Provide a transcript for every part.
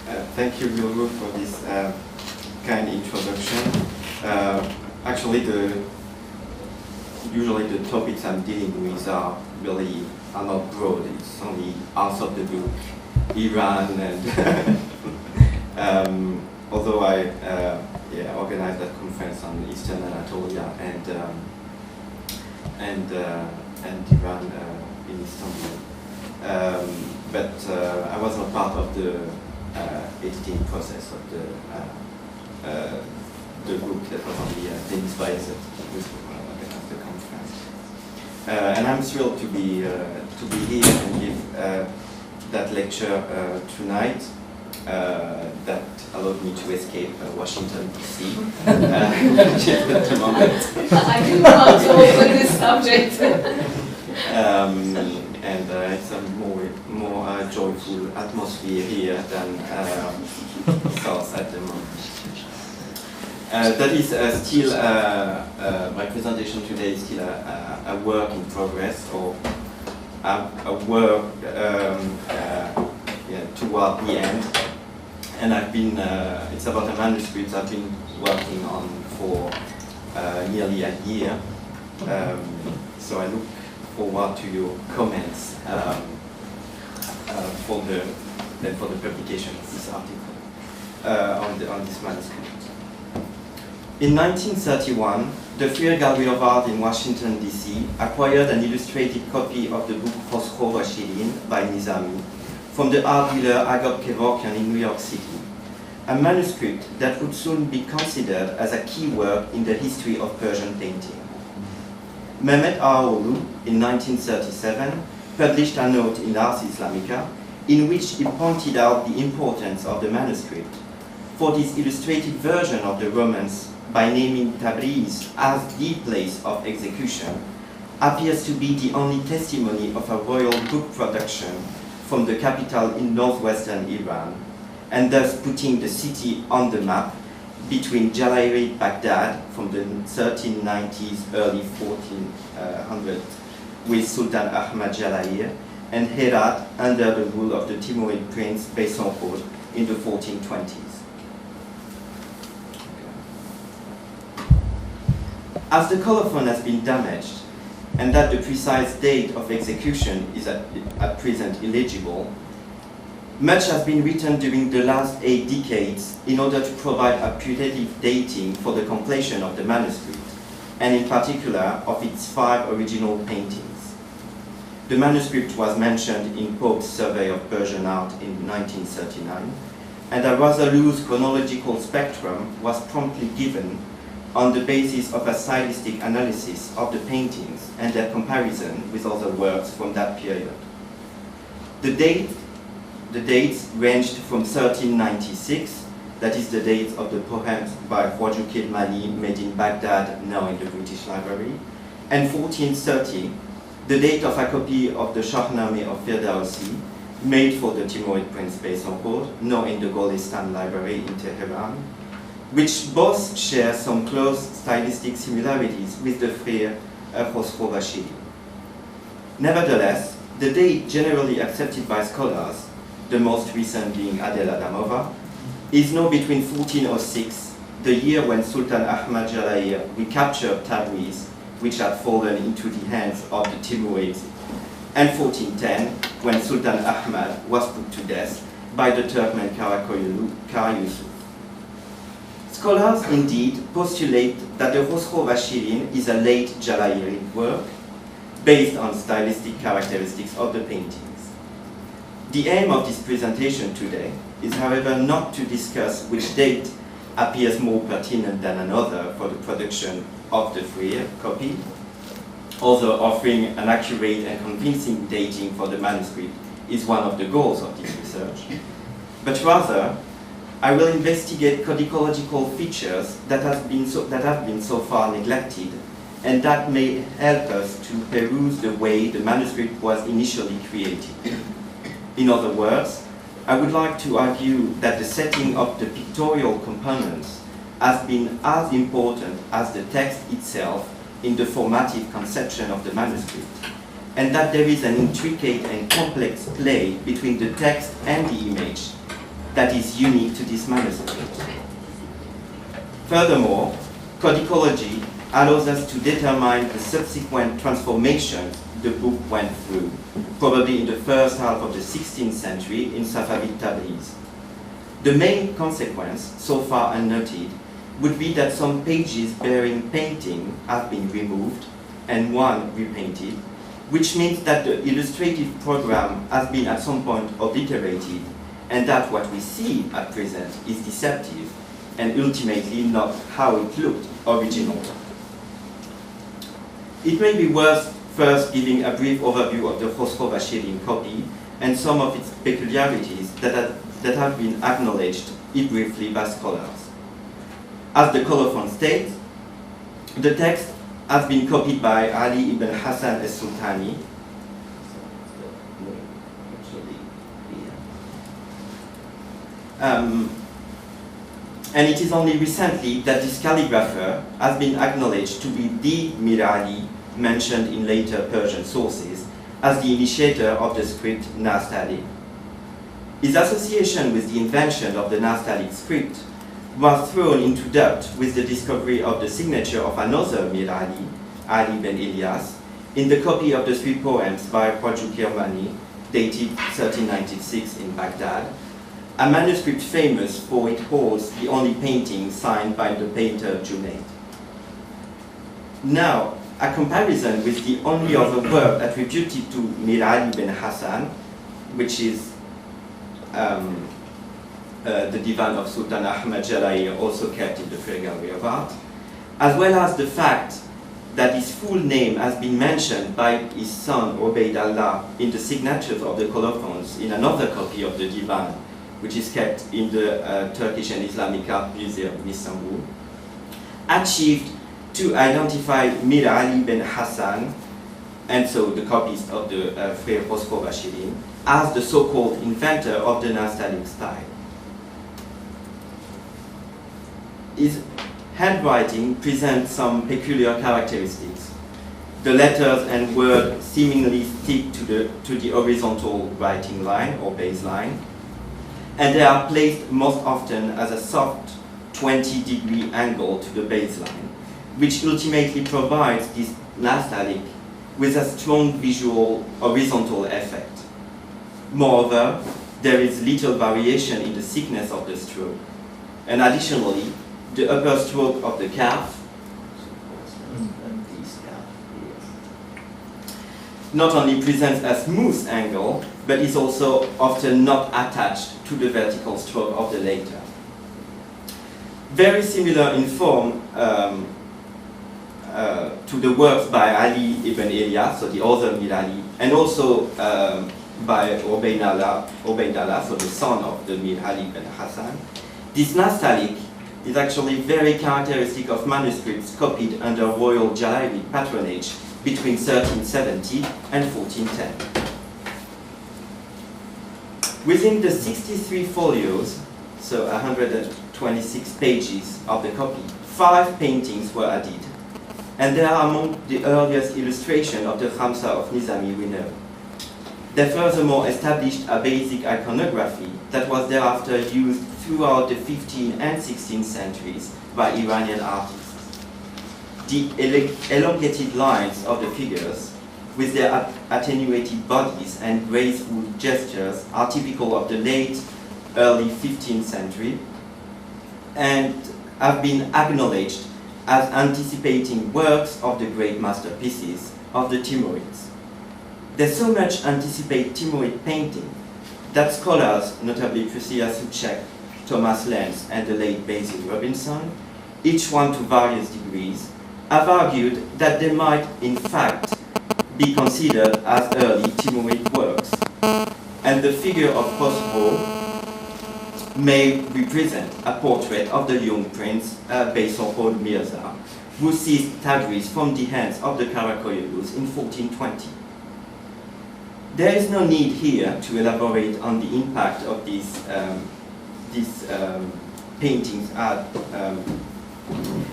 Thank you, Lulu, for this kind introduction. Actually, usually the topics I'm dealing with are not broad. It's only half of the book, Iran, and although I organized that conference on Eastern Anatolia and Iran in Istanbul. But I was not part of the editing process of the book. That was only Denis Baez who organized the conference. And I'm thrilled to be here and give that lecture tonight. That allowed me to escape Washington, D.C. At the moment. I didn't want to open this subject. And it's a more joyful atmosphere here than South at the moment. That is still, my presentation today is still a work in progress, or a work toward the end. And I've been, it's about a manuscript I've been working on for nearly a year. So I look forward to your comments for the publication of this article on this manuscript. In 1931, the Freer Gallery of Art in Washington, D.C. acquired an illustrated copy of the book Khusraw Shirin by Nizami from the art dealer Agop Kevorkian in New York City, a manuscript that would soon be considered as a key work in the history of Persian painting. Mehmet Ağaoğlu, in 1937, published a note in Ars Islamica in which he pointed out the importance of the manuscript for this illustrated version of the romance by naming Tabriz as the place of execution, appears to be the only testimony of a royal book production from the capital in northwestern Iran, and thus putting the city on the map between Jalayiri, Baghdad from the 1390s, early 1400s, with Sultan Ahmad Jalayir, and Herat under the rule of the Timurid prince Beysankhor in the 1420s. As the colophon has been damaged, and that the precise date of execution is at present illegible, much has been written during the last 8 decades in order to provide a putative dating for the completion of the manuscript, and in particular of its 5 original paintings. The manuscript was mentioned in Pope's Survey of Persian Art in 1939, and a rather loose chronological spectrum was promptly given on the basis of a stylistic analysis of the paintings and their comparison with other works from that period. The dates ranged from 1396, that is the date of the poems by Khwaja Khilmani made in Baghdad, now in the British Library, and 1430, the date of a copy of the Shahnameh of Firdausi, made for the Timurid prince Beysankhor, now in the Golestan Library in Tehran, which both share some close stylistic similarities with the Freer Khusraw Shirin. Nevertheless, the date generally accepted by scholars, the most recent being Adel Adamova, is now between 1406, the year when Sultan Ahmad Jalayir recaptured Tabriz, which had fallen into the hands of the Timurids, and 1410, when Sultan Ahmad was put to death by the Turkmen Kara Yusuf. Scholars indeed postulate that the Khusraw Shirin is a late Jalayiri work based on stylistic characteristics of the paintings. The aim of this presentation today is, however, not to discuss which date appears more pertinent than another for the production of the Freer copy, although offering an accurate and convincing dating for the manuscript is one of the goals of this research, but rather I will investigate codicological features that have been so far neglected, and that may help us to peruse the way the manuscript was initially created. In other words, I would like to argue that the setting of the pictorial components has been as important as the text itself in the formative conception of the manuscript, and that there is an intricate and complex play between the text and the image that is unique to this manuscript. Furthermore, codicology allows us to determine the subsequent transformation the book went through, probably in the first half of the 16th century in Safavid Tabriz. The main consequence, so far unnoted, would be that some pages bearing painting have been removed and one repainted, which means that the illustrative program has been at some point obliterated, and that what we see at present is deceptive and ultimately not how it looked originally. It may be worth first giving a brief overview of the Khusraw Shirin copy and some of its peculiarities that have been acknowledged briefly by scholars. As the colophon states, the text has been copied by Ali ibn Hassan al-Sultani, and it is only recently that this calligrapher has been acknowledged to be the Mir Ali mentioned in later Persian sources as the initiator of the script Nastaliq. His association with the invention of the Nastaliq script was thrown into doubt with the discovery of the signature of another Mir Ali, Ali ben Ilyas, in the copy of the three poems by Khwaja Kirmani, dated 1396 in Baghdad, a manuscript famous for it holds the only painting signed by the painter Junayd. Now, a comparison with the only other work attributed to Mir Ali ben Hassan, which is the divan of Sultan Ahmad Jalai, also kept in the Frey Gallery of Art, as well as the fact that his full name has been mentioned by his son Ubayd Allah in the signatures of the colophons in another copy of the divan, which is kept in the Turkish and Islamic Art Museum in Istanbul, achieved to identify Mir Ali ben Hassan, and so the copyist of the Frey Khusraw Shirin, as the so-called inventor of the Nastaliq style. His handwriting presents some peculiar characteristics. The letters and words seemingly stick to the horizontal writing line or baseline, and they are placed most often as a soft 20-degree angle to the baseline, which ultimately provides this Nastaliq with a strong visual horizontal effect. Moreover, there is little variation in the thickness of the stroke, and additionally, the upper stroke of the calf not only presents a smooth angle, but is also often not attached to the vertical stroke of the later. Very similar in form to the works by Ali ibn Ilyas, so the other Mir Ali, and also by Ubayd Allah, so the son of the Mir Ali ibn Hassan. This Nastaliq is actually very characteristic of manuscripts copied under royal Jalali patronage between 1370 and 1410. Within the 63 folios, so 126 pages of the copy, 5 paintings were added, and they are among the earliest illustrations of the Khamsa of Nizami we know. They furthermore established a basic iconography that was thereafter used throughout the 15th and 16th centuries by Iranian artists. The elongated lines of the figures, with their attenuated bodies and graceful gestures, are typical of the late, early 15th century, and have been acknowledged as anticipating works of the great masterpieces of the Timurids. They so much anticipate Timurid painting that scholars, notably Priscilla Soucek, Thomas Lenz, and the late Basil Robinson, each one to various degrees, have argued that they might, in fact, be considered as early Timurid works, and the figure of Khusraw may represent a portrait of the young prince Baysohod Mirza, who seized Tabriz from the hands of the Curatorials in 1420. There is no need here to elaborate on the impact of these paintings had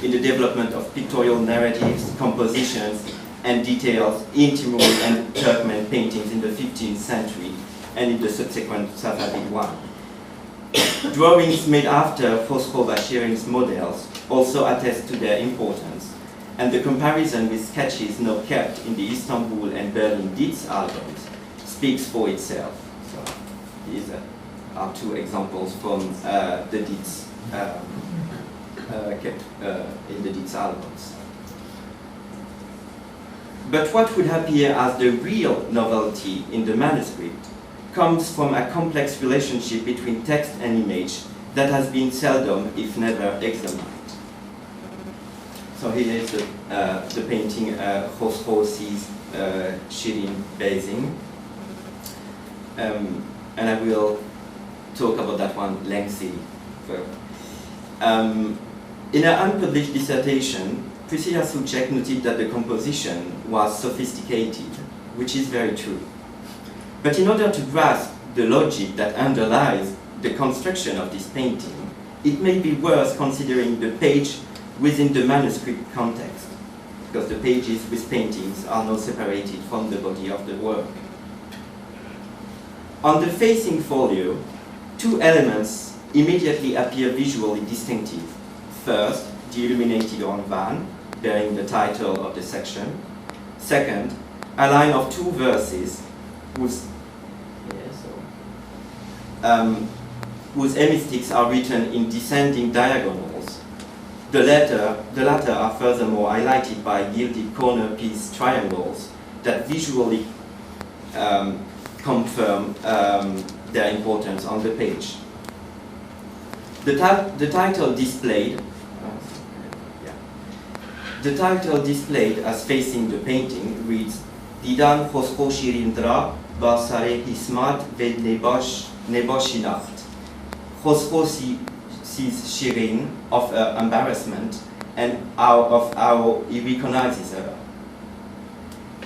in the development of pictorial narratives, compositions, and details in Timurid and Turkmen paintings in the 15th century and in the subsequent Safavid one. Drawings made after Khusraw by Shirin's models also attest to their importance, and the comparison with sketches now kept in the Istanbul and Berlin Dietz albums speaks for itself. So these are two examples from the Dietz kept in the Dietz albums. But what would appear as the real novelty in the manuscript comes from a complex relationship between text and image that has been seldom, if never, examined. So here is the painting Khusraw sees Shirin bathing. And I will talk about that one lengthily. In her unpublished dissertation, Priscilla Soucek noted that the composition was sophisticated, which is very true. But in order to grasp the logic that underlies the construction of this painting, it may be worth considering the page within the manuscript context, because the pages with paintings are now separated from the body of the work. On the facing folio, two elements immediately appear visually distinctive. First, the illuminated van, bearing the title of the section. Second, a line of two verses whose hemistics are written in descending diagonals. The latter are furthermore highlighted by gilded corner piece triangles that visually confirm their importance on the page. The title displayed as facing the painting reads Didan Khusraw Shirin Dra ba sare Hismat ve Nebashinacht. Khusraw sees Shirin of her embarrassment and of how he recognizes her.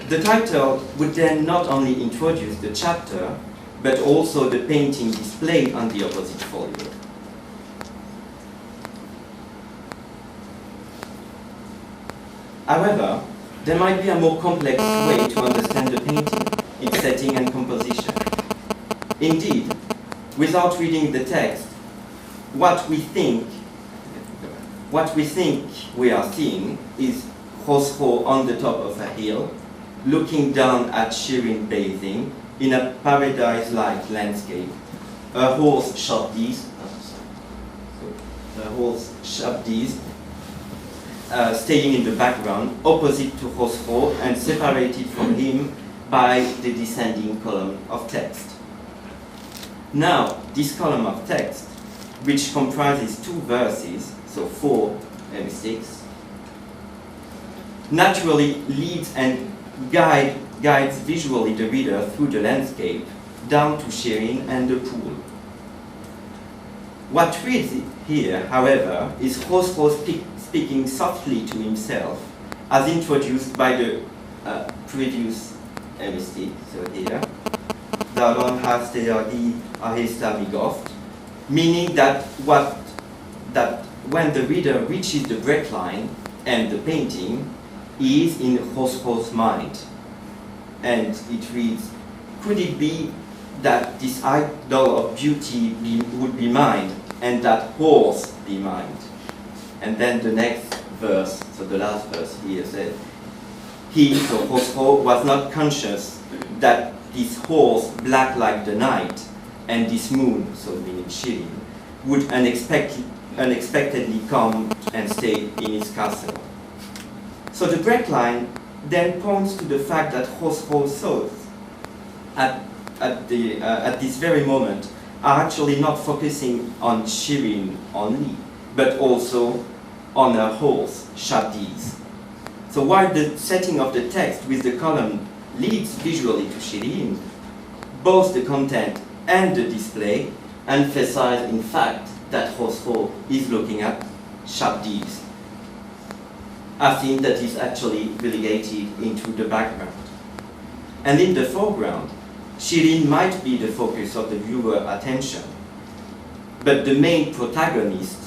The title would then not only introduce the chapter, but also the painting displayed on the opposite folio. However, there might be a more complex way to understand the painting, its setting and composition. Indeed, without reading the text, what we think we are seeing is Khusraw on the top of a hill, looking down at Shirin bathing in a paradise-like landscape. Her horse Shabdiz, staying in the background, opposite to Khusraw and separated from him by the descending column of text. Now, this column of text, which comprises two verses, so 4 and 6, naturally leads and guides visually the reader through the landscape down to Shirin and the pool. What reads here, however, is Khusraw speaking softly to himself, as introduced by the previous hemistick. So here, Daron has teagi ahesta migoft, meaning that when the reader reaches the break line and the painting is in Khusraw's mind, and it reads, could it be that this idol of beauty would be mine, and that horse be mine? And then the next verse, so the last verse here said, he, so Khusraw, was not conscious that this horse, black like the night, and this moon, so meaning Shirin, would unexpectedly come and stay in his castle. So the break line then points to the fact that Khusraw's thoughts at this very moment are actually not focusing on Shirin only, but also on her horse, Shabdiz. So while the setting of the text with the column leads visually to Shirin, both the content and the display emphasize, in fact, that Khusraw is looking at Shabdiz, a theme that is actually relegated into the background. And in the foreground, Shirin might be the focus of the viewer attention, but the main protagonist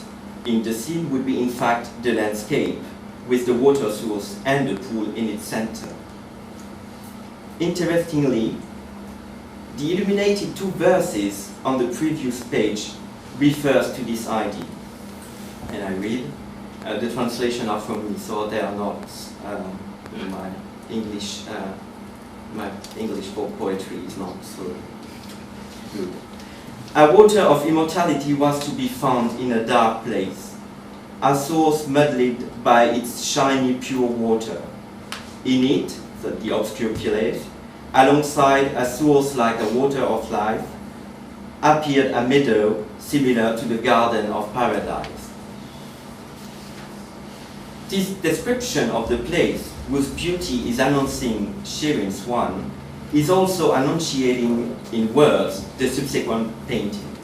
in the scene would be, in fact, the landscape, with the water source and the pool in its center. Interestingly, the illuminated two verses on the previous page refers to this idea. And I read, the translation are from me, so they are not my English. My English for poetry is not so good. A water of immortality was to be found in a dark place, a source muddied by its shiny pure water. In it, the obscure place, alongside a source like the water of life, appeared a meadow similar to the garden of paradise. This description of the place, whose beauty is announcing Shirin's one, is also annunciating in words the subsequent painting.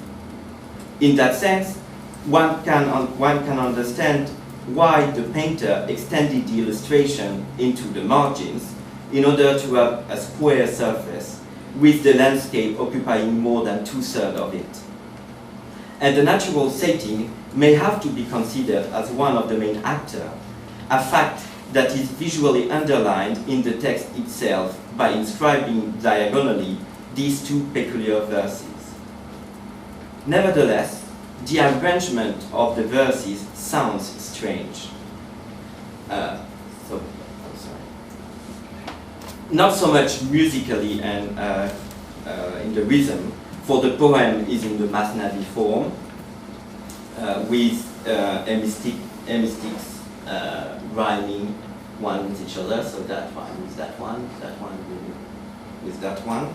In that sense, one can understand why the painter extended the illustration into the margins in order to have a square surface, with the landscape occupying more than 2/3 of it. And the natural setting may have to be considered as one of the main actors, a fact that is visually underlined in the text itself by inscribing diagonally these two peculiar verses. Nevertheless, the arrangement of the verses sounds strange. Not so much musically and in the rhythm, for the poem is in the Masnavi form, with hemistics rhyming one with each other, so that one with that one with that one.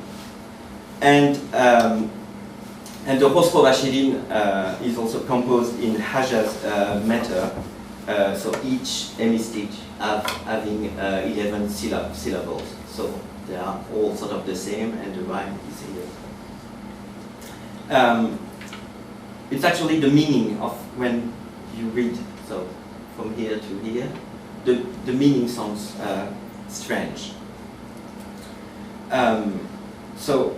And the Khusraw Shirin is also composed in Hajaz meter, so each hemistic having 11 syllables. So they are all sort of the same, and the rhyme is here. It's actually the meaning of when you read, so from here to here, the meaning sounds strange. So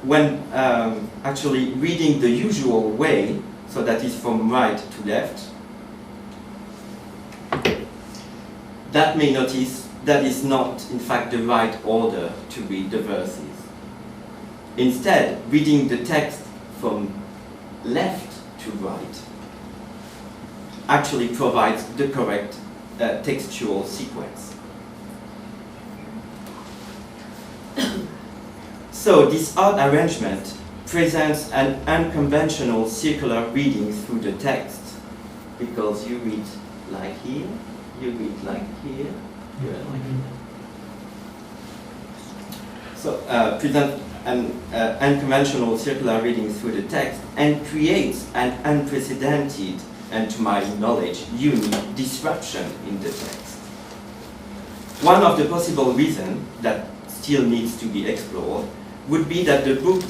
when actually reading the usual way, so that is from right to left, that may notice that is not in fact the right order to read the verses. Instead, reading the text from left to right actually provides the correct textual sequence. So this odd arrangement presents an unconventional circular reading through the text, because you read like here, you read like here, you read like here. So present an unconventional circular reading through the text and creates an unprecedented and, to my knowledge, unique disruption in the text. One of the possible reasons that still needs to be explored would be that the book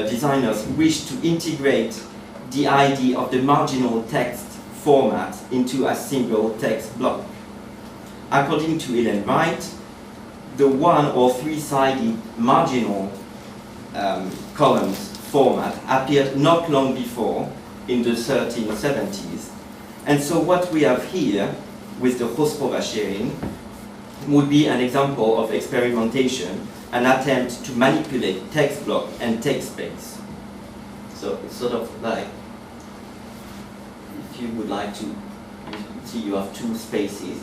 designers wish to integrate the idea of the marginal text format into a single text block. According to Ellen Wright, the 1- or 3-sided marginal columns format appeared not long before, in the 1370s. And so what we have here with the Khusraw Shirin would be an example of experimentation, an attempt to manipulate text block and text space. So it's sort of like, if you would like to see, you have two spaces.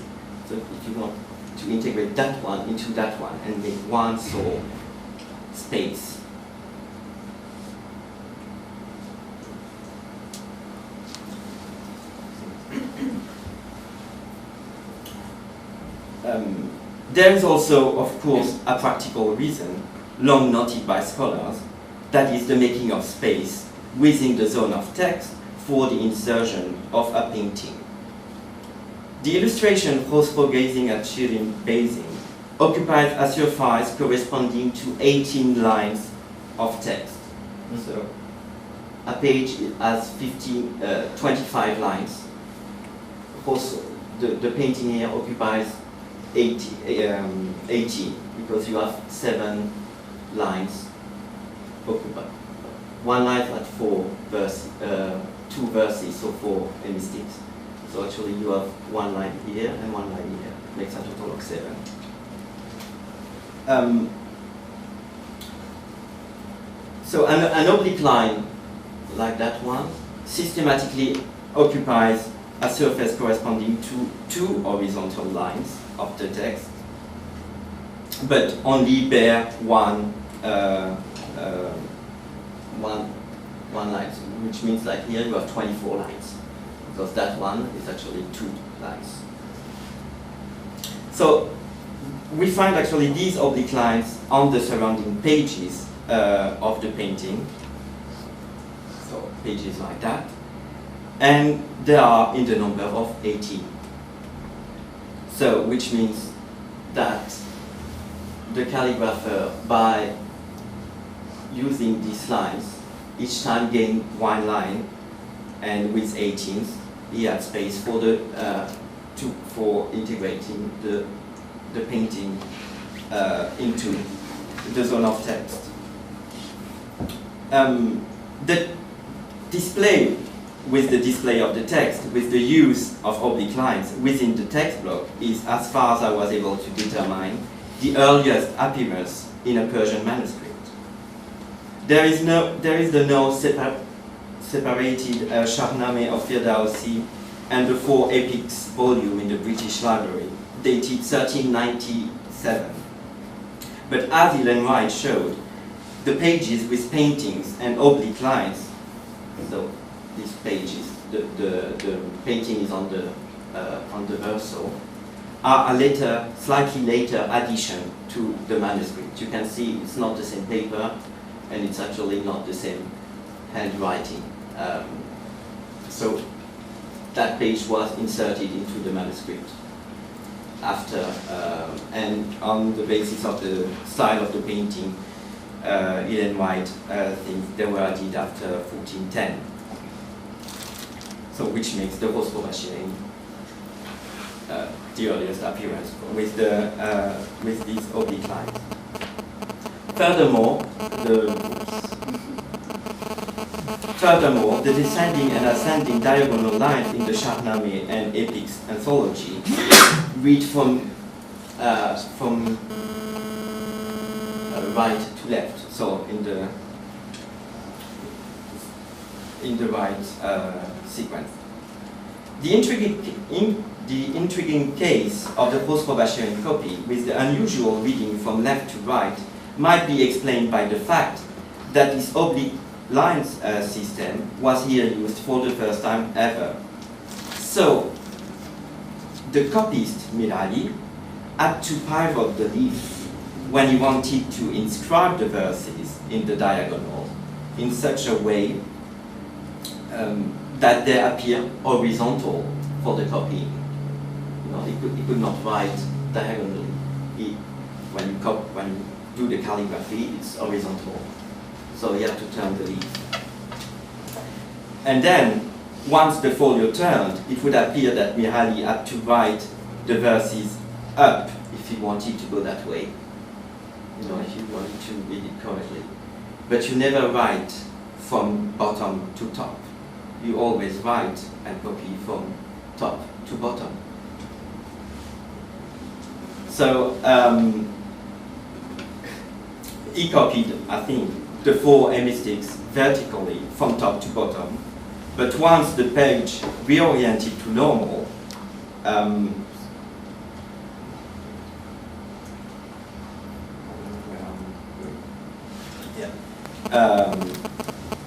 So if you want to integrate that one into that one and make one sole space. There is also, of course, a practical reason, long noted by scholars, that is the making of space within the zone of text for the insertion of a painting. The illustration Khusraw gazing at Shirin bathing occupies a surface corresponding to 18 lines of text. So a page has 25 lines. Also, the painting here occupies 18, because you have 7 lines occupied. One line at 4 verses, 2 verses, so 4 hemistics. So actually you have 1 line here and 1 line here. Makes a total of 7. So an oblique line, like that one, systematically occupies a surface corresponding to two horizontal lines of the text, but only bear one line, which means like here you have 24 lines, because that one is actually 2 lines. So we find actually these oblique lines on the surrounding pages of the painting, so pages like that, and they are in the number of 18. So which means that the calligrapher, by using these lines, each time gain one line, and with 18s, he had space for the for integrating the painting into the zone of text. The display with the display of the text, with the use of oblique lines within the text block, is, as far as I was able to determine, the earliest appearance in a Persian manuscript. There is the no separated Shahnameh of Firdausi and the 4 epics volume in the British Library, dated 1397. But as Ellen White showed, the pages with paintings and oblique lines, so these pages, the painting is on the verso, are a slightly later addition to the manuscript. You can see it's not the same paper, and it's actually not the same handwriting. So that page was inserted into the manuscript after, and on the basis of the style of the painting, Ellen White thinks they were added after 1410. So which makes the Khusraw Shirin the earliest appearance with these oblique lines. Furthermore, the descending and ascending diagonal lines in the Shahnameh and Epics anthology read from right to left, so in the right sequence. The intriguing case of the Khusraw Shirin copy, with the unusual reading from left to right, might be explained by the fact that this oblique lines system was here used for the first time ever. So, the copyist, Mir Ali, had to pivot the leaf when he wanted to inscribe the verses in the diagonal in such a way that they appear horizontal for the copy. You know, he could not write diagonally. When you do the calligraphy, it's horizontal. So you have to turn the leaf. And then, once the folio turned, it would appear that Mir Ali had to write the verses up if he wanted to go that way. You know, if you wanted to read it correctly. But you never write from bottom to top. You always write and copy from top to bottom. So he copied, I think, the 4 hemistichs vertically from top to bottom. But once the page reoriented to normal,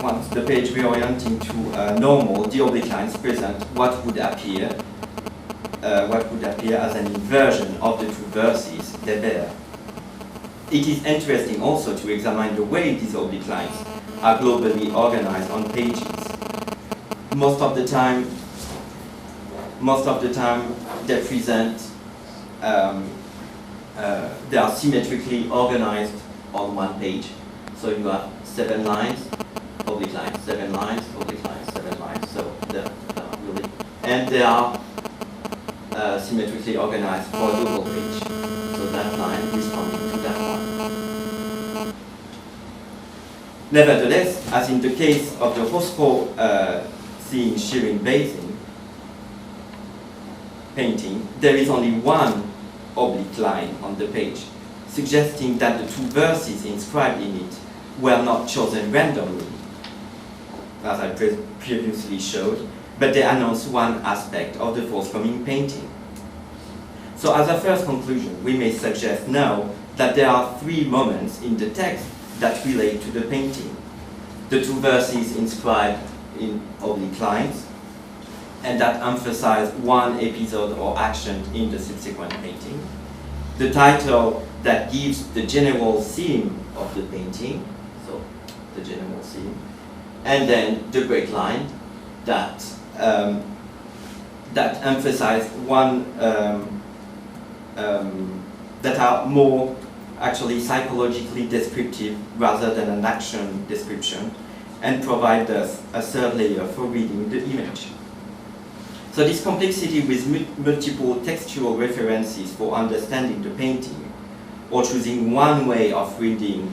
once the page reorienting to normal, the oblique lines present what would appear as an inversion of the 2 verses they bear. It is interesting also to examine the way these oblique lines are globally organized on pages. Most of the time they present, they are symmetrically organized on one page. So you have 7 lines, oblique lines, 7 lines, oblique lines, 7 lines. So they're really, and they are symmetrically organized for a double page. So that line responding to that one. Nevertheless, as in the case of the Khusraw seeing Shirin Basin painting, there is only one oblique line on the page, suggesting that the 2 verses inscribed in it were not chosen randomly, as I previously showed, but they announce one aspect of the forthcoming painting. So as a first conclusion, we may suggest now that there are three moments in the text that relate to the painting. The two verses inscribed in oblique lines, and that emphasize one episode or action in the subsequent painting. The title that gives the general theme of the painting, so the general theme, and then the break line that that emphasize one that are more actually psychologically descriptive rather than an action description, and provide us a third layer for reading the image. So this complexity with multiple textual references for understanding the painting, or choosing one way of reading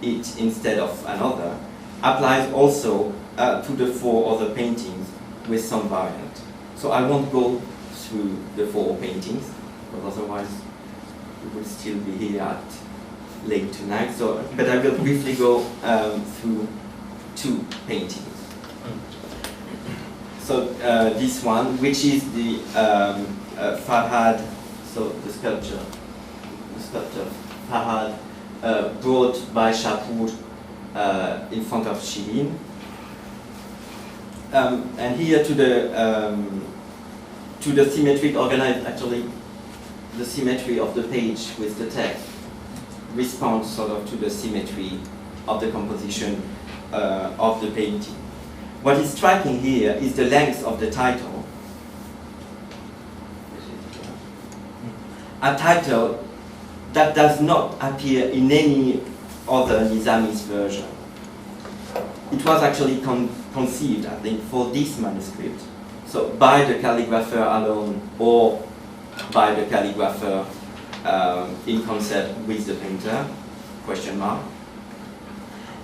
it instead of another, applies also to the four other paintings with some variant. So I won't go through the four paintings, because otherwise we would still be here at late tonight. So, but I will briefly go through two paintings. So this one, which is the Farhad, so the sculpture Farhad brought by Shapur in front of Shirin. And here to the symmetric organized, actually the symmetry of the page with the text responds sort of to the symmetry of the composition of the painting. What is striking here is the length of the title. A title that does not appear in any other Nizami's version. It was actually conceived, I think, for this manuscript. So by the calligrapher alone, or by the calligrapher in concert with the painter, question mark.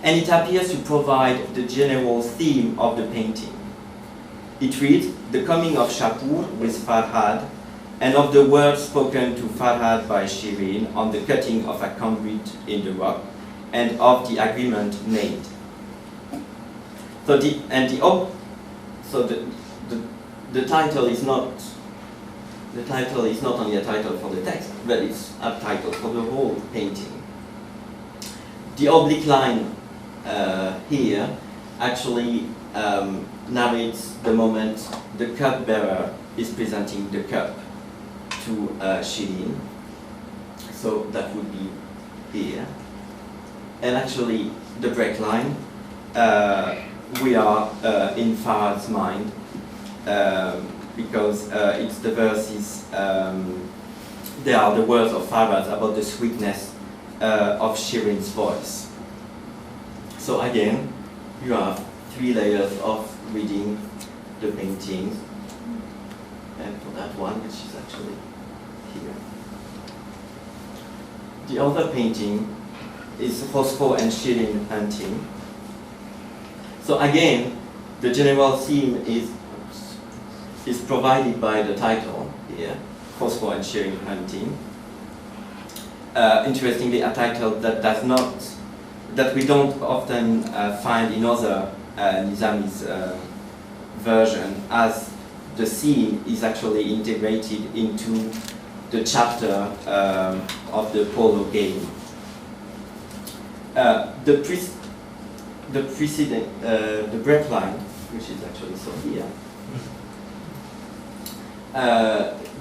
And it appears to provide the general theme of the painting. It reads, the coming of Shapur with Farhad, and of the words spoken to Farhad by Shirin on the cutting of a conduit in the rock, and of the agreement made. So the title is not only a title for the text, but it's a title for the whole painting. The oblique line here actually narrates the moment the cupbearer is presenting the cup to Shirin. So that would be here. And actually, the break line, we are in Farhad's mind, because it's the verses, they are the words of Farhad about the sweetness of Shirin's voice. So again, you have three layers of reading the painting, and for that one, which is actually here. The other painting is Khusraw and Shirin hunting. So again, the general theme is provided by the title here, Khusraw and Shirin hunting. Interestingly, a title that we don't often find in other Nizami's version, as the theme is actually integrated into the chapter of the polo game. The break line, which is actually so here,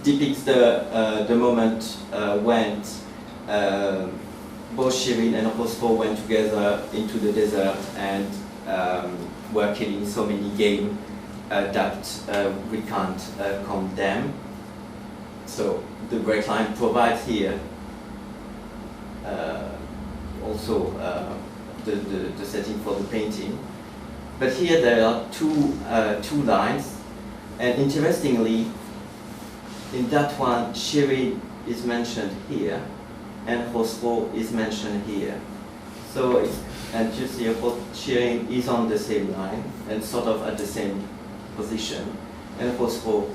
depicts the moment when both Shirin and Khusraw went together into the desert and were killing so many game that we can't condemn. So the break line provides here also the setting for the painting. But here there are two lines, and interestingly, in that one, Shirin is mentioned here, and Khusraw is mentioned here. So, and you see, Shirin is on the same line and sort of at the same position, and Khusraw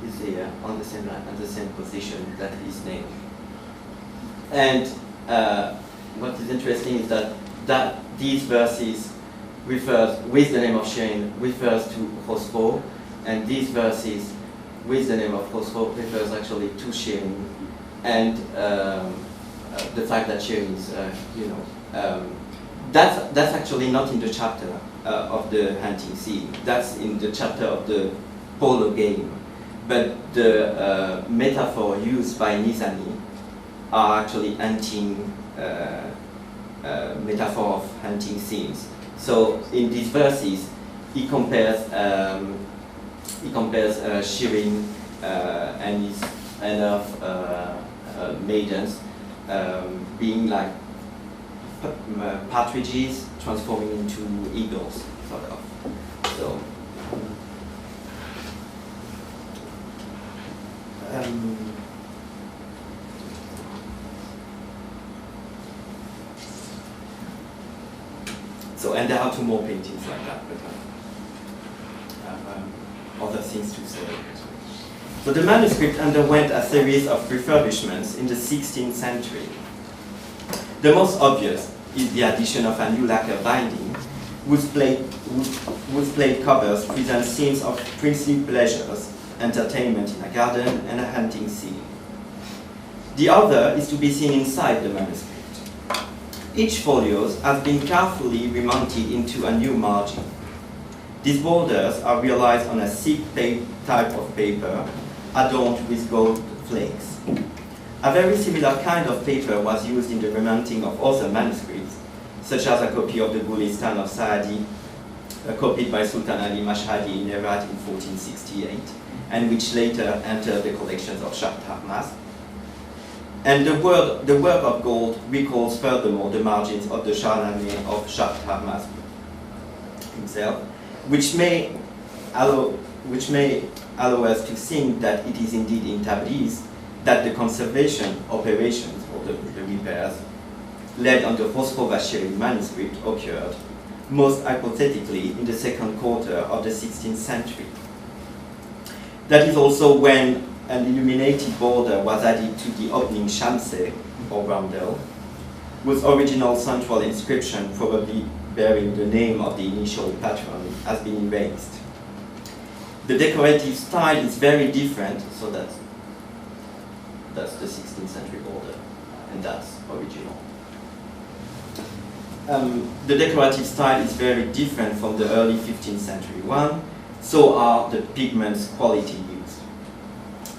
is here on the same line and the same position that is named. And what is interesting is that that these verses refers, with the name of Shirin, refers to Khusraw, and these verses with the name of Khusraw refers actually to Shirin, and the fact that Shirin is, that's actually not in the chapter of the hunting scene. That's in the chapter of the polo game. But the metaphor used by Nizami are actually hunting metaphor of hunting scenes. So in these verses, he compares Shirin and his maidens being like partridges transforming into eagles, sort of. So. And there are two more paintings like that, but I have other things to say. So the manuscript underwent a series of refurbishments in the 16th century. The most obvious is the addition of a new lacquer binding, whose plate covers present scenes of princely pleasures, entertainment in a garden, and a hunting scene. The other is to be seen inside the manuscript. Each folio has been carefully remounted into a new margin. These borders are realized on a thick type of paper adorned with gold flakes. A very similar kind of paper was used in the remounting of other manuscripts, such as a copy of the Gulistan of Saadi, copied by Sultan Ali Mashhadi in Herat in 1468, and which later entered the collections of Shah Tahmasp. And the work of gold recalls furthermore the margins of the Shahnameh of Shah Tahmasp himself, which may allow us to think that it is indeed in Tabriz that the conservation operations, or the repairs, led on the Khusraw-Shirin manuscript occurred, most hypothetically in the second quarter of the 16th century. That is also when an illuminated border was added to the opening shamse, or roundel, whose original central inscription, probably bearing the name of the initial patron, has been erased. The decorative style is very different, so that's the 16th century border, and that's original. The decorative style is very different from the early 15th century one, so are the pigments quality used.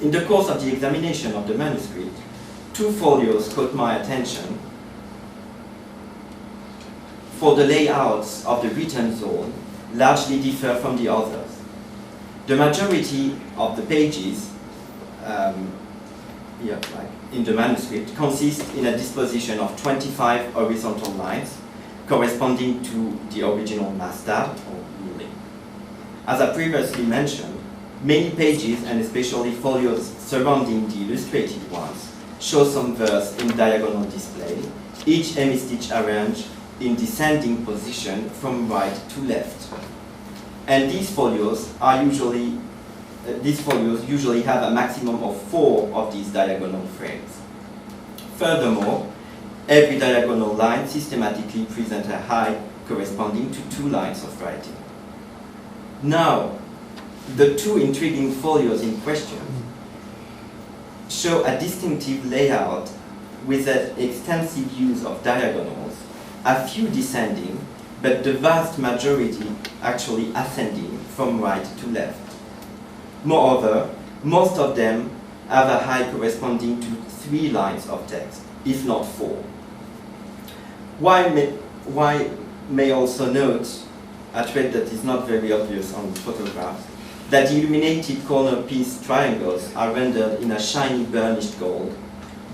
In the course of the examination of the manuscript, two folios caught my attention for the layouts of the written zone largely differ from the others. The majority of the pages in the manuscript consist in a disposition of 25 horizontal lines corresponding to the original mastab or ruling. As I previously mentioned, many pages, and especially folios surrounding the illustrated ones, show some verse in diagonal display, each hemistich arranged in descending position from right to left. And these folios usually have a maximum of 4 of these diagonal frames. Furthermore, every diagonal line systematically presents a height corresponding to 2 lines of writing. Now, the two intriguing folios in question show a distinctive layout with an extensive use of diagonals, a few descending, but the vast majority actually ascending from right to left. Moreover, most of them have a height corresponding to 3 lines of text, if not 4. One may also note a trait that is not very obvious on photographs, that the illuminated corner piece triangles are rendered in a shiny burnished gold,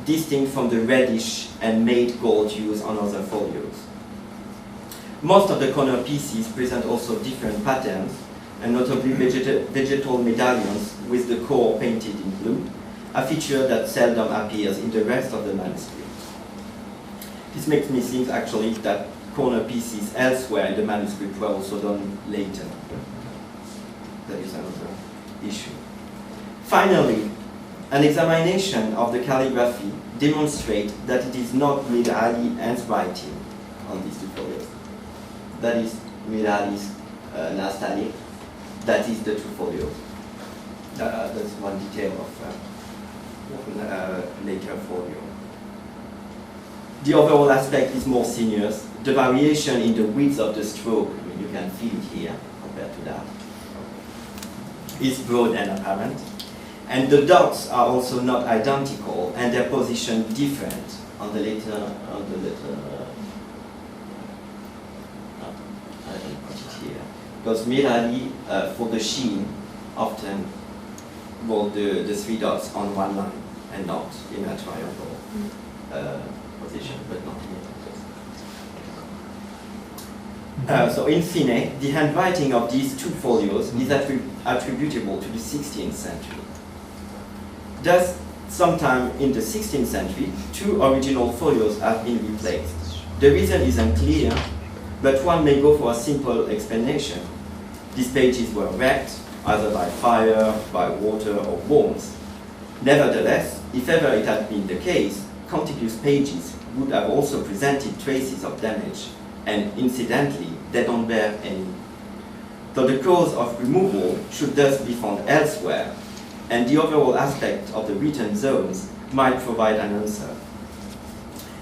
distinct from the reddish and matte gold used on other folios. Most of the corner pieces present also different patterns, and notably vegetal medallions with the core painted in blue, a feature that seldom appears in the rest of the manuscript. This makes me think actually that corner pieces elsewhere in the manuscript were also done later. That is another issue. Finally, an examination of the calligraphy demonstrates that it is not Mir Ali handwriting on these two folios. That is Mirali's Nastali. That is the two folios. That's one detail of later folio. The overall aspect is more sinuous. The variation in the width of the stroke, I mean, you can feel it here compared to that, is broad and apparent. And the dots are also not identical, and their position different on the later, I don't put it here. Because Mirali, for the sheen, often wrote the three dots on one line and not in a triangle position, but not here. So in fine, the handwriting of these two folios is attributable to the 16th century. Thus, sometime in the 16th century, two original folios have been replaced. The reason is unclear, but one may go for a simple explanation. These pages were wrecked, either by fire, by water, or worms. Nevertheless, if ever it had been the case, contiguous pages would have also presented traces of damage, and incidentally, they don't bear any. So the cause of removal should thus be found elsewhere, and the overall aspect of the written zones might provide an answer.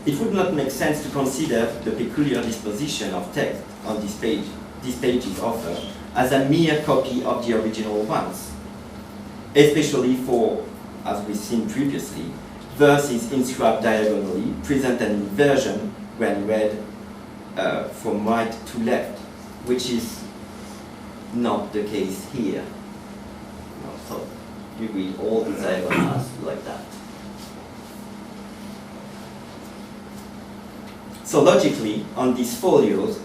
It would not make sense to consider the peculiar disposition of text on these pages offer as a mere copy of the original ones, especially for, as we've seen previously, verses inscribed diagonally present an inversion when read from right to left, which is not the case here. So you read all the diagonals like that. So logically, on these folios,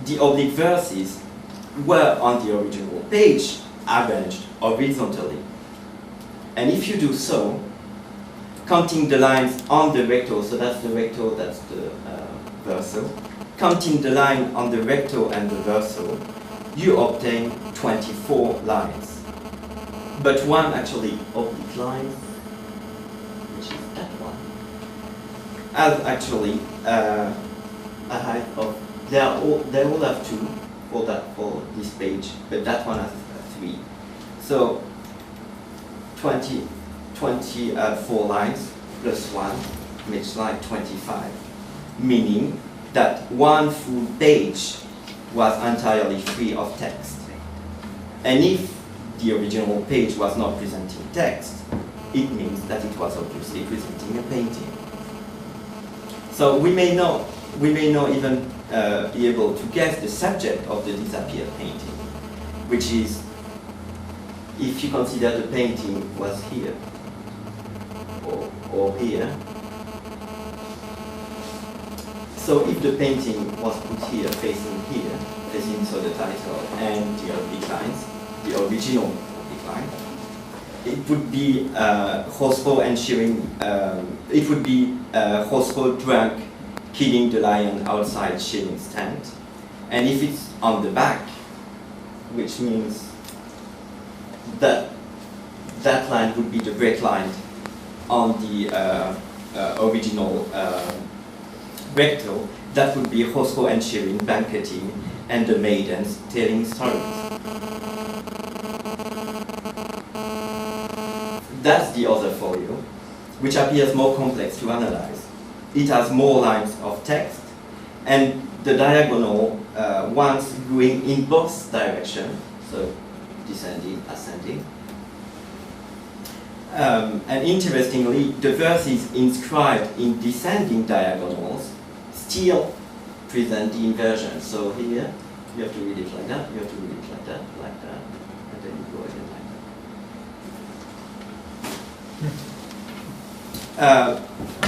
the oblique verses were on the original page arranged horizontally. And if you do so, counting the lines on the recto, so that's the recto, that's the verso, counting the line on the recto and the verso, you obtain 24 lines. But one actually oblique line, which is that one, has actually a height of, they all have 2 for this page, but that one has 3. So 24 lines plus 1 makes like 25, meaning that one full page was entirely free of text. And if the original page was not presenting text, it means that it was obviously presenting a painting. So we may not even be able to guess the subject of the disappeared painting, which is, if you consider the painting was here or here. So if the painting was put here, facing so the title and the oblique lines, the original oblique line, it would be Khusraw and Shirin. It would be Khusraw drunk, killing the lion outside Shirin's tent. And if it's on the back, which means that that line would be the break line on the original recto, that would be Khusraw and Shirin banqueting and the maidens telling stories. That's the other folio, which appears more complex to analyze. It has more lines of text, and the diagonal ones going in both directions, so descending, ascending. And interestingly, the verses inscribed in descending diagonals still present the inversion. So here, you have to read it like that, you have to read it like that, and then you go again like that.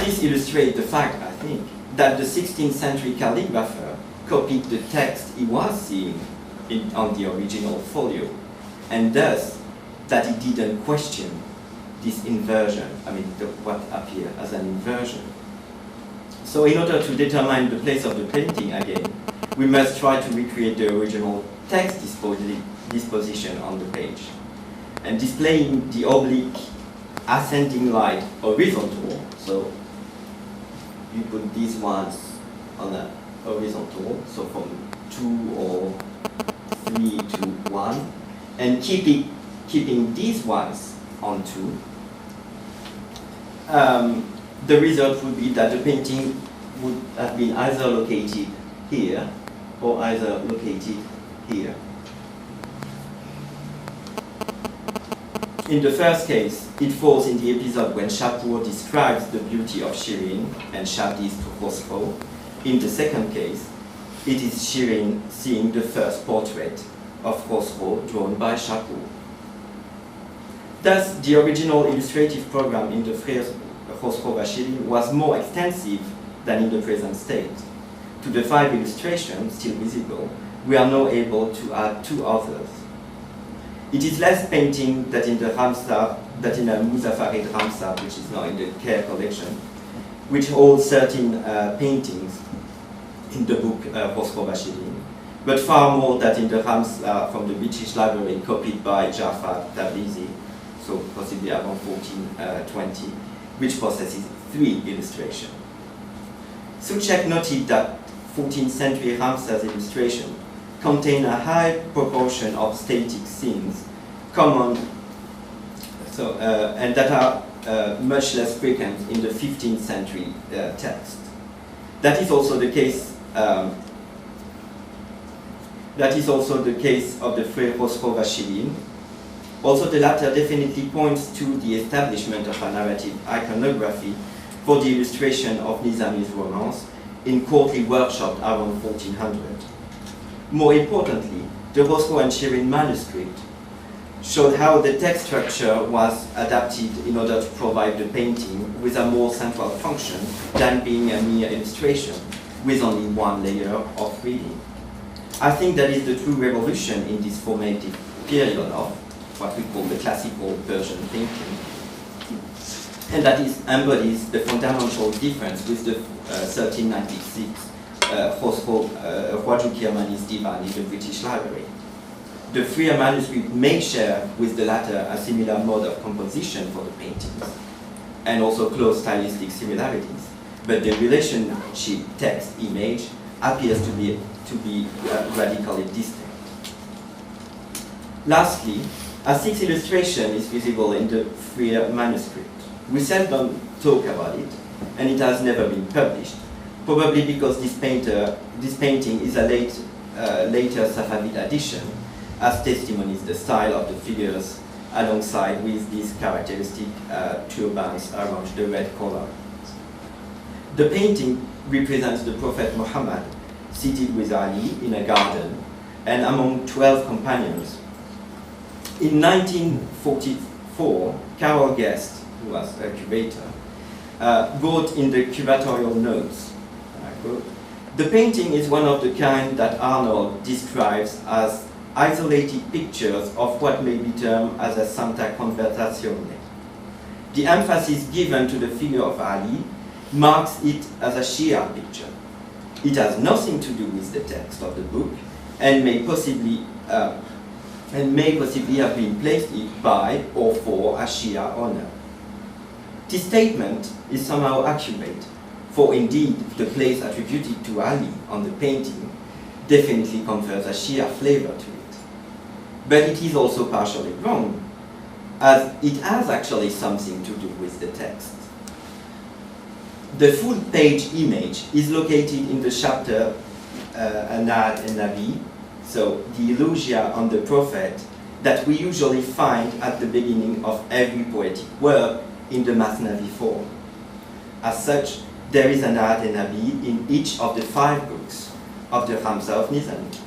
This illustrates the fact, I think, that the 16th century calligrapher copied the text he was seeing on the original folio, and thus that he didn't question this inversion, what appears as an inversion. So in order to determine the place of the painting again, we must try to recreate the original text disposition on the page. And displaying the oblique ascending line horizontal, so you put these ones on a horizontal, so from 2 or 3 to 1, and keeping these ones on 2, the result would be that the painting would have been either located here or either located here. In the first case, it falls in the episode when Shapur describes the beauty of Shirin and Shabdis to Khusraw. In the second case, it is Shirin seeing the first portrait of Khusraw drawn by Shapur. Thus, the original illustrative program in the Frères Khusraw Shirin was more extensive than in the present state. To the 5 illustrations still visible, we are now able to add 2 others. It is less painting than in the Ramsar, that in a Muzafarid Ramsar, which is now in the Care collection, which holds 13 paintings in the book Khusraw Shirin, but far more than in the Ramsar from the British Library copied by Jafar Tabrizi, so possibly around 1420, which possesses 3 illustrations. Suchek noted that 14th century Ramsar's illustration contain a high proportion of static scenes, common, and that are much less frequent in the 15th century text. That is also the case. That is also the case of the Frères Khusraw Shirin. Also, the latter definitely points to the establishment of a narrative iconography for the illustration of Nizami's romance in courtly workshop around 1400. More importantly, the Khusraw and Shirin manuscript showed how the text structure was adapted in order to provide the painting with a more central function than being a mere illustration with only one layer of reading. I think that is the true revolution in this formative period of what we call the classical Persian painting, and that embodies the fundamental difference with the 1396 Khusraw Khwaja Kirmani's Divan in the British Library. The freer manuscript may share with the latter a similar mode of composition for the paintings, and also close stylistic similarities, but the relationship text-image appears to be radically distinct. Lastly, a 6th illustration is visible in the freer manuscript. We seldom talk about it, and it has never been published, probably because this painting is a later Safavid addition, as testimonies the style of the figures alongside with these characteristic turbans around the red collar. The painting represents the Prophet Muhammad seated with Ali in a garden and among 12 companions. In 1944, Carol Guest, who was a curator, wrote in the curatorial notes, I quote, "The painting is one of the kind that Arnold describes as isolated pictures of what may be termed as a Santa Conversazione. The emphasis given to the figure of Ali marks it as a Shia picture. It has nothing to do with the text of the book and may possibly have been placed by or for a Shia honor. This statement is somehow accurate, for indeed the place attributed to Ali on the painting definitely confers a Shia flavor to it. But it is also partially wrong, as it has actually something to do with the text. The full page image is located in the chapter Anad and Nabi, so the eulogia on the prophet that we usually find at the beginning of every poetic work in the Masnavi form. As such, there is an Anad and Nabi in each of the 5 books of the Ramsar of Nizami.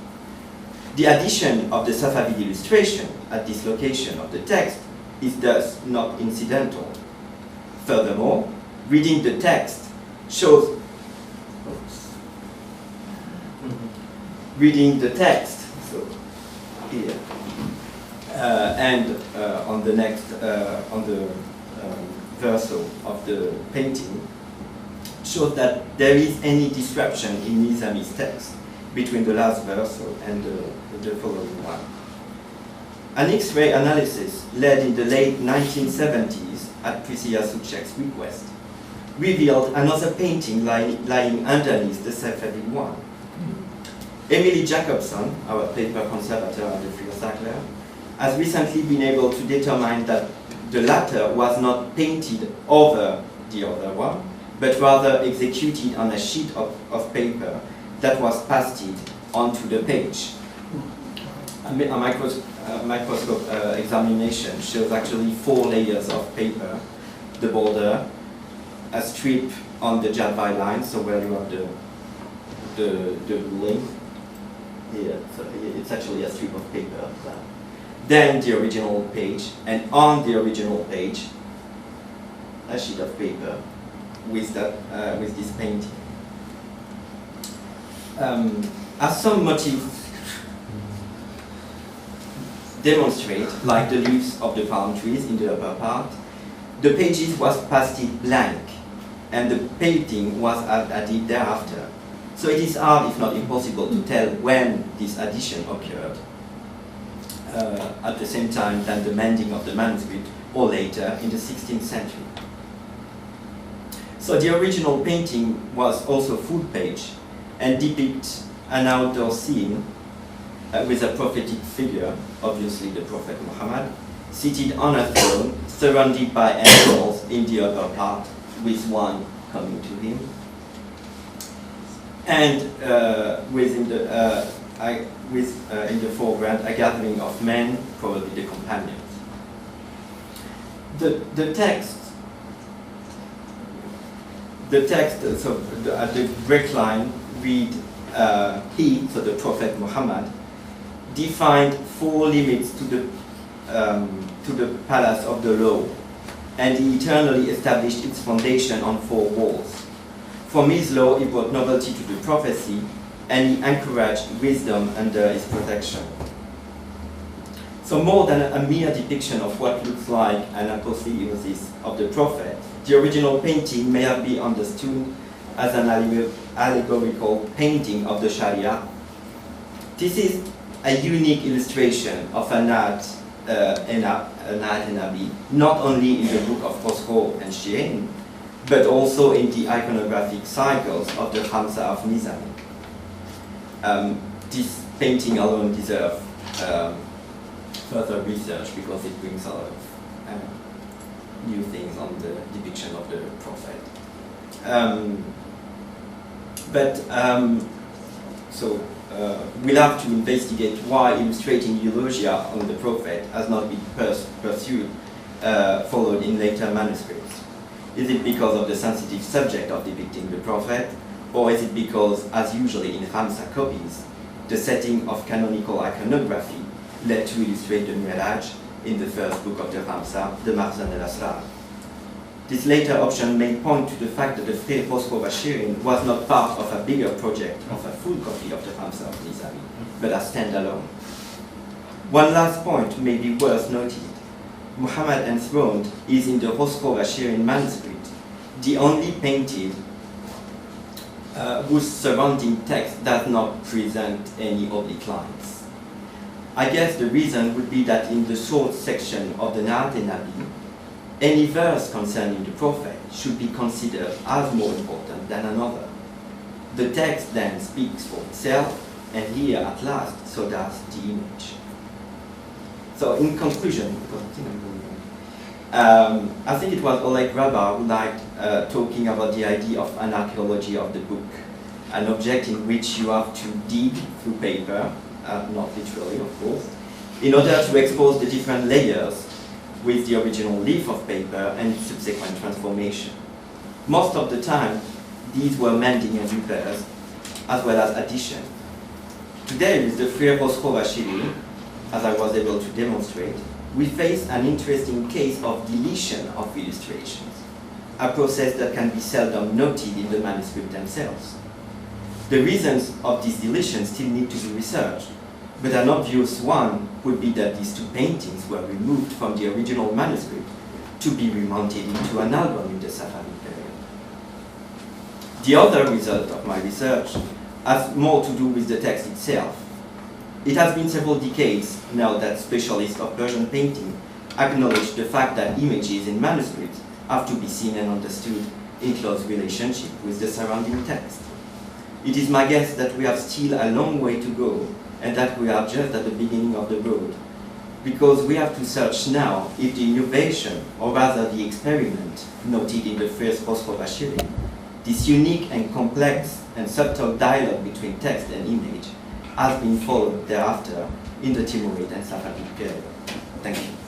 The addition of the Safavid illustration at this location of the text is thus not incidental. Furthermore, reading the text shows reading the text, so here, and on the next, on the verso of the painting, shows that there is any disruption in Nizami's text between the last verso and the following one. An X-ray analysis led in the late 1970s at Priscilla Suchek's request revealed another painting lying underneath the Safavid one, Emily Jacobson, our paper conservator at the Free Sackler, has recently been able to determine that the latter was not painted over the other one, but rather executed on a sheet of paper that was pasted onto the page. A microscope examination shows actually 4 layers of paper, the border, a strip on the Jadvi line, so where you have the ruling. Here, so it's actually a strip of paper. Then the original page, and on the original page, a sheet of paper with this painting. As some motifs demonstrate, like the leaves of the palm trees in the upper part, the pages was pasted blank, and the painting was added thereafter. So it is hard, if not impossible, to tell when this addition occurred, at the same time than the mending of the manuscript, or later in the 16th century. So the original painting was also full page and depicts an outdoor scene with a prophetic figure, obviously the Prophet Muhammad, seated on a throne, surrounded by animals in the upper part, with one coming to him. And in the foreground, a gathering of men, probably the companions. The text, so at the break line, read he, so the Prophet Muhammad, defined 4 limits to the palace of the law, and he eternally established its foundation on 4 walls. From his law, he brought novelty to the prophecy, and he encouraged wisdom under his protection. So more than a mere depiction of what looks like an apotheosis of the prophet, the original painting may have been understood as an allegorical painting of the Sharia. This is a unique illustration of an art Nabi, not only in the book of Khusraw and Shirin, but also in the iconographic cycles of the Khamsa of Nizami. This painting alone deserves further research because it brings a lot of new things on the depiction of the prophet. We'll have to investigate why illustrating eulogia on the prophet has not been followed in later manuscripts. Is it because of the sensitive subject of depicting the prophet, or is it because, as usually in Khamsa copies, the setting of canonical iconography led to illustrate the Miraj in the first book of the Khamsa, the Marzan al-Asrar? This later option may point to the fact that the Free Khusraw Shirin was not part of a bigger project of a full copy of the Khamsa of Nizami, but a standalone. One last point may be worth noting. Muhammad enthroned is in the Khusraw Shirin manuscript the only painted whose surrounding text does not present any oblique lines. I guess the reason would be that in the short section of the Nabi, any verse concerning the prophet should be considered as more important than another. The text then speaks for itself, and here at last, so does the image. So in conclusion, I think it was Oleg Graba who liked talking about the idea of an archaeology of the book, an object in which you have to dig through paper, not literally of course, in order to expose the different layers with the original leaf of paper and its subsequent transformation. Most of the time, these were mending and repairs, as well as addition. Today, with the Free Khusraw Shirin, as I was able to demonstrate, we face an interesting case of deletion of illustrations, a process that can be seldom noted in the manuscript themselves. The reasons of this deletion still need to be researched, but an obvious one would be that these 2 paintings were removed from the original manuscript to be remounted into an album in the Safavid period. The other result of my research has more to do with the text itself. It has been several decades now that specialists of Persian painting acknowledge the fact that images in manuscripts have to be seen and understood in close relationship with the surrounding text. It is my guess that we have still a long way to go and that we are just at the beginning of the road. Because we have to search now if the innovation, or rather the experiment, noted in the first Khusraw Shirin, this unique and complex and subtle dialogue between text and image, has been followed thereafter in the Timurid and Safavid period. Thank you.